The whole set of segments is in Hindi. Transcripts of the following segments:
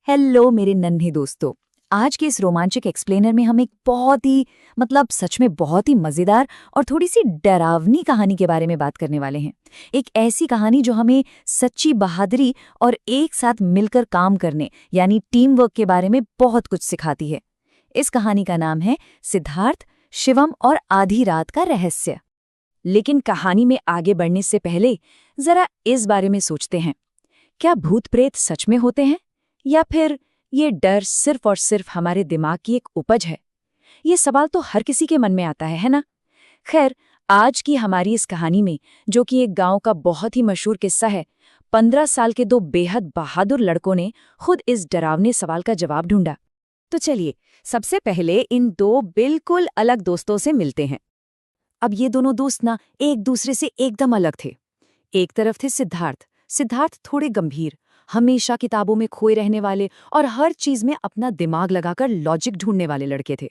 हेलो मेरे नन्हे दोस्तों। आज के इस रोमांचक एक्सप्लेनर में हम एक बहुत ही सच में बहुत ही मजेदार और थोड़ी सी डरावनी कहानी के बारे में बात करने वाले हैं। एक ऐसी कहानी जो हमें सच्ची बहादुरी और एक साथ मिलकर काम करने यानी टीम वर्क के बारे में बहुत कुछ सिखाती है। इस कहानी का नाम है सिद्धार्थ, शिवम और आधी रात का रहस्य। लेकिन कहानी में आगे बढ़ने से पहले जरा इस बारे में सोचते हैं, क्या भूत प्रेत सच में होते हैं या फिर ये डर सिर्फ और सिर्फ हमारे दिमाग की एक उपज है? ये सवाल तो हर किसी के मन में आता है ना? खैर, आज की हमारी इस कहानी में, जो कि एक गांव का बहुत ही मशहूर किस्सा है, 15 साल के दो बेहद बहादुर लड़कों ने खुद इस डरावने सवाल का जवाब ढूंढा। तो चलिए, सबसे पहले इन दो बिल्कुल अलग दोस्तों से मिलते हैं। अब ये दोनों दोस्त ना एक दूसरे से एकदम अलग थे। एक तरफ थे सिद्धार्थ थोड़े गंभीर, हमेशा किताबों में खोए रहने वाले और हर चीज में अपना दिमाग लगाकर लॉजिक ढूंढने वाले लड़के थे।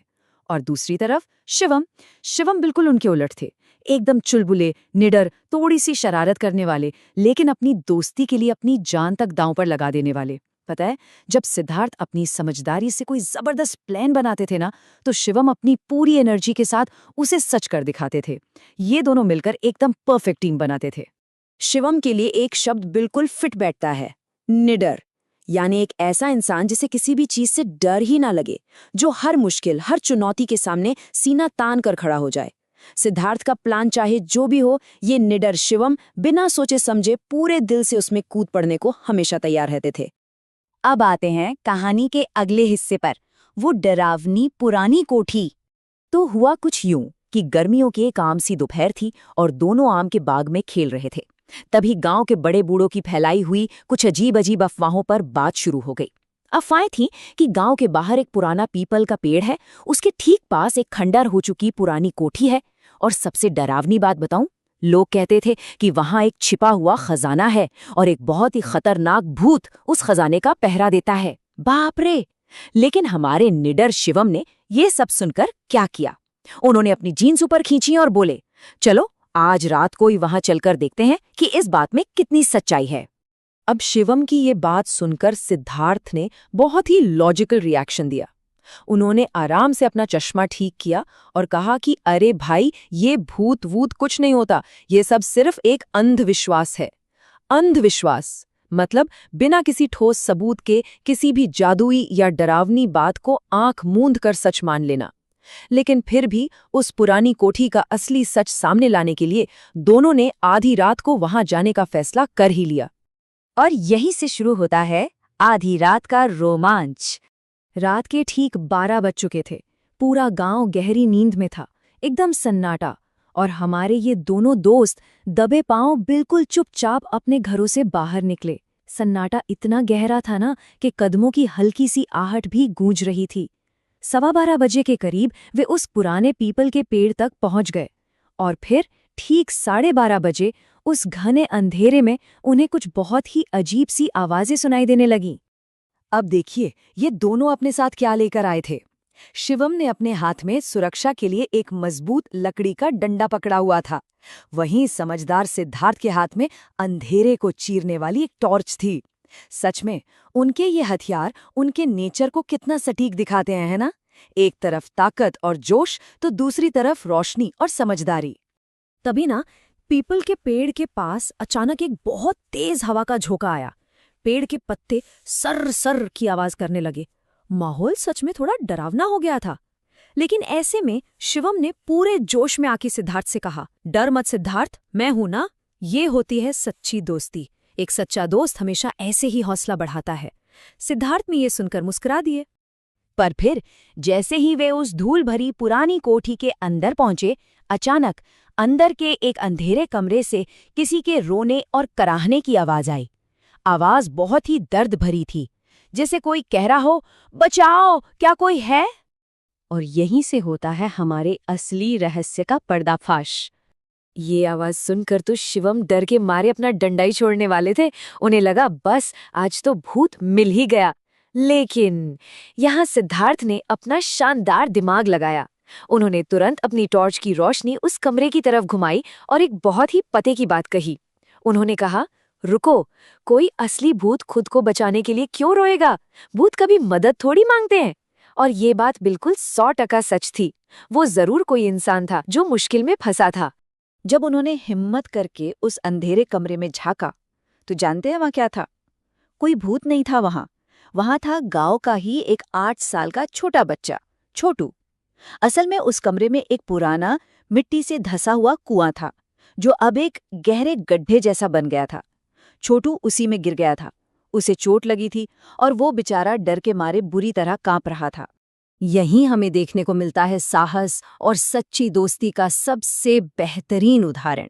और दूसरी तरफ शिवम बिल्कुल उनके उलट थे, एकदम चुलबुले, निडर, थोड़ी सी शरारत करने वाले, लेकिन अपनी दोस्ती के लिए अपनी जान तक दांव पर लगा देने वाले। पता है, जब सिद्धार्थ अपनी समझदारी से कोई जबरदस्त प्लान बनाते थे ना, तो शिवम अपनी पूरी एनर्जी के साथ उसे सच कर दिखाते थे। ये दोनों मिलकर एकदम परफेक्ट टीम बनाते थे। शिवम के लिए एक शब्द बिल्कुल फिट बैठता है, निडर। यानी एक ऐसा इंसान जिसे किसी भी चीज से डर ही ना लगे, जो हर मुश्किल, हर चुनौती के सामने सीना तान कर खड़ा हो जाए। सिद्धार्थ का प्लान चाहे जो भी हो, ये निडर शिवम बिना सोचे समझे पूरे दिल से उसमें कूद पड़ने को हमेशा तैयार रहते थे। अब आते हैं कहानी के अगले हिस्से पर, वो डरावनी पुरानी कोठी। तो हुआ कुछ यूं कि गर्मियों की एक आम सी दोपहर थी और दोनों आम के बाग में खेल रहे थे। तभी गांव के बड़े बूढ़ों की फैलाई हुई कुछ अजीब अजीब अफवाहों पर बात शुरू हो गई। अफवाहें थीं कि गांव के बाहर एक पुराना पीपल का पेड़ है, उसके ठीक पास एक खंडर हो चुकी पुरानी कोठी है, और सबसे डरावनी बात बताऊं, लोग कहते थे कि वहां एक छिपा हुआ खजाना है और एक बहुत ही खतरनाक भूत उस खजाने का पहरा देता है। बाप रे! लेकिन हमारे निडर शिवम ने ये सब सुनकर क्या किया? उन्होंने अपनी जीन्स ऊपर खींची और बोले, चलो आज रात को ही वहां चलकर देखते हैं कि इस बात में कितनी सच्चाई है। अब शिवम की ये बात सुनकर सिद्धार्थ ने बहुत ही लॉजिकल रिएक्शन दिया। उन्होंने आराम से अपना चश्मा ठीक किया और कहा कि अरे भाई, ये भूत वूत कुछ नहीं होता, ये सब सिर्फ एक अंधविश्वास है। अंधविश्वास मतलब बिना किसी ठोस सबूत के किसी भी जादुई या डरावनी बात को आंख मूंद कर सच मान लेना। लेकिन फिर भी उस पुरानी कोठी का असली सच सामने लाने के लिए दोनों ने आधी रात को वहां जाने का फैसला कर ही लिया। और यहीं से शुरू होता है आधी रात का रोमांच। रात के ठीक 12 बज चुके थे। पूरा गांव गहरी नींद में था, एकदम सन्नाटा। और हमारे ये दोनों दोस्त दबे पांव बिल्कुल चुपचाप अपने घरों से बाहर निकले। सन्नाटा इतना गहरा था ना कि कदमों की हल्की सी आहट भी गूंज रही थी। 12:15 बजे के करीब वे उस पुराने पीपल के पेड़ तक पहुंच गए और फिर ठीक 12:30 बजे उस घने अंधेरे में उन्हें कुछ बहुत ही अजीब सी आवाजें सुनाई देने लगीं। अब देखिए, ये दोनों अपने साथ क्या लेकर आए थे। शिवम ने अपने हाथ में सुरक्षा के लिए एक मजबूत लकड़ी का डंडा पकड़ा हुआ था। वहीं समझदार सिद्धार्थ के हाथ में अंधेरे को चीरने वाली एक टॉर्च थी। सच में उनके ये हथियार उनके नेचर को कितना सटीक दिखाते हैं, है ना? एक तरफ ताकत और जोश, तो दूसरी तरफ रोशनी और समझदारी। तभी ना पीपल के पेड़ के पास अचानक एक बहुत तेज हवा का झोंका आया। पेड़ के पत्ते सर्र सर्र की आवाज करने लगे। माहौल सच में थोड़ा डरावना हो गया था। लेकिन ऐसे में शिवम ने पूरे जोश में आके सिद्धार्थ से कहा, डर मत सिद्धार्थ, मैं हूं ना। ये होती है सच्ची दोस्ती। एक सच्चा दोस्त हमेशा ऐसे ही हौसला बढ़ाता है। सिद्धार्थ ने ये सुनकर मुस्कुरा दिए। पर फिर जैसे ही वे उस धूल भरी पुरानी कोठी के अंदर पहुंचे, अचानक अंदर के एक अंधेरे कमरे से किसी के रोने और कराहने की आवाज आई। आवाज बहुत ही दर्द भरी थी, जैसे कोई कह रहा हो, बचाओ, क्या कोई है? और यहीं से होता है हमारे असली रहस्य का पर्दाफाश। ये आवाज सुनकर तो शिवम डर के मारे अपना डंडा ही छोड़ने वाले थे। उन्हें लगा बस आज तो भूत मिल ही गया। लेकिन यहाँ सिद्धार्थ ने अपना शानदार दिमाग लगाया। उन्होंने तुरंत अपनी टॉर्च की रोशनी उस कमरे की तरफ घुमाई और एक बहुत ही पते की बात कही। उन्होंने कहा, रुको, कोई असली भूत खुद को बचाने के लिए क्यों रोएगा? भूत कभी मदद थोड़ी मांगते हैं। और ये बात बिल्कुल 100% सच थी। वो जरूर कोई इंसान था जो मुश्किल में फंसा था। जब उन्होंने हिम्मत करके उस अंधेरे कमरे में झांका, तो जानते हैं वहां क्या था? कोई भूत नहीं था वहां। वहां था गांव का ही एक 8 साल का छोटा बच्चा, छोटू। असल में उस कमरे में एक पुराना मिट्टी से धंसा हुआ कुआं था, जो अब एक गहरे गड्ढे जैसा बन गया था। छोटू उसी में गिर गया था। उसे चोट लगी थी और वो बेचारा डर के मारे बुरी तरह कांप रहा था। यहीं हमें देखने को मिलता है साहस और सच्ची दोस्ती का सबसे बेहतरीन उदाहरण।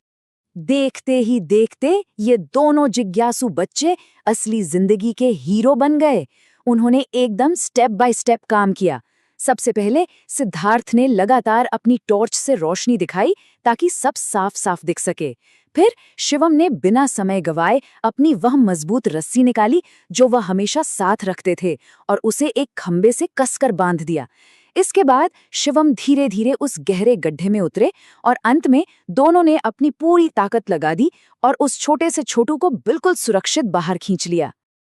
देखते ही देखते ये दोनों जिज्ञासु बच्चे असली जिंदगी के हीरो बन गए। उन्होंने एकदम स्टेप बाय स्टेप काम किया। सबसे पहले सिद्धार्थ ने लगातार अपनी टॉर्च से रोशनी दिखाई ताकि सब साफ साफ दिख सके। फिर शिवम ने बिना समय गवाए अपनी वह मजबूत रस्सी निकाली जो वह हमेशा साथ रखते थे, और उसे एक खंबे से कसकर बांध दिया। इसके बाद शिवम धीरे धीरे उस गहरे गड्ढे में उतरे और अंत में दोनों ने अपनी पूरी ताकत लगा दी और उस छोटे से छोटू को बिल्कुल सुरक्षित बाहर खींच लिया।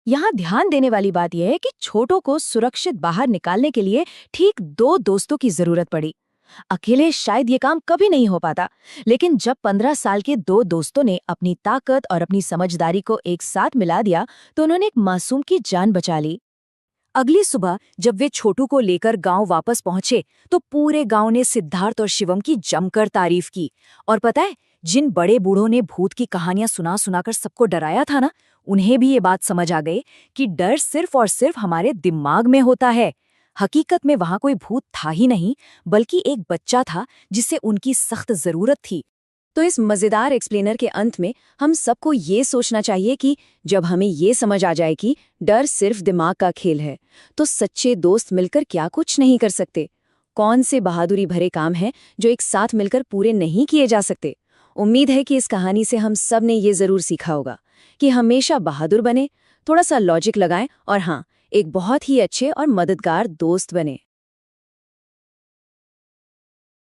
यहाँ ध्यान देने वाली बात यह है कि छोटू को सुरक्षित बाहर निकालने के लिए ठीक 2 दोस्तों की जरूरत पड़ी। अकेले शायद ये काम कभी नहीं हो पाता, लेकिन जब 15 साल के 2 दोस्तों ने अपनी ताकत और अपनी समझदारी को एक साथ मिला दिया, तो उन्होंने एक मासूम की जान बचा ली। अगली सुबह जब वे छोटू को लेकर गांव वापस पहुंचे, तो पूरे गांव ने सिद्धार्थ और शिवम की जमकर तारीफ की। और पता है, जिन बड़े बूढ़ों ने भूत की कहानियां सुना सुनाकर सबको डराया था ना, उन्हें भी ये बात समझ आ गई कि डर सिर्फ और सिर्फ हमारे दिमाग में होता है। हकीकत में वहां कोई भूत था ही नहीं, बल्कि एक बच्चा था जिसे उनकी सख्त जरूरत थी। तो इस मजेदार एक्सप्लेनर के अंत में हम सबको ये सोचना चाहिए कि जब हमें ये समझ आ जाए कि डर सिर्फ दिमाग का खेल है, तो सच्चे दोस्त मिलकर क्या कुछ नहीं कर सकते। कौन से बहादुरी भरे काम हैं जो एक साथ मिलकर पूरे नहीं किए जा सकते। उम्मीद है कि इस कहानी से हम सब ने ये जरूर सीखा होगा कि हमेशा बहादुर बने, थोड़ा सा लॉजिक लगाएं और हाँ, एक बहुत ही अच्छे और मददगार दोस्त बने।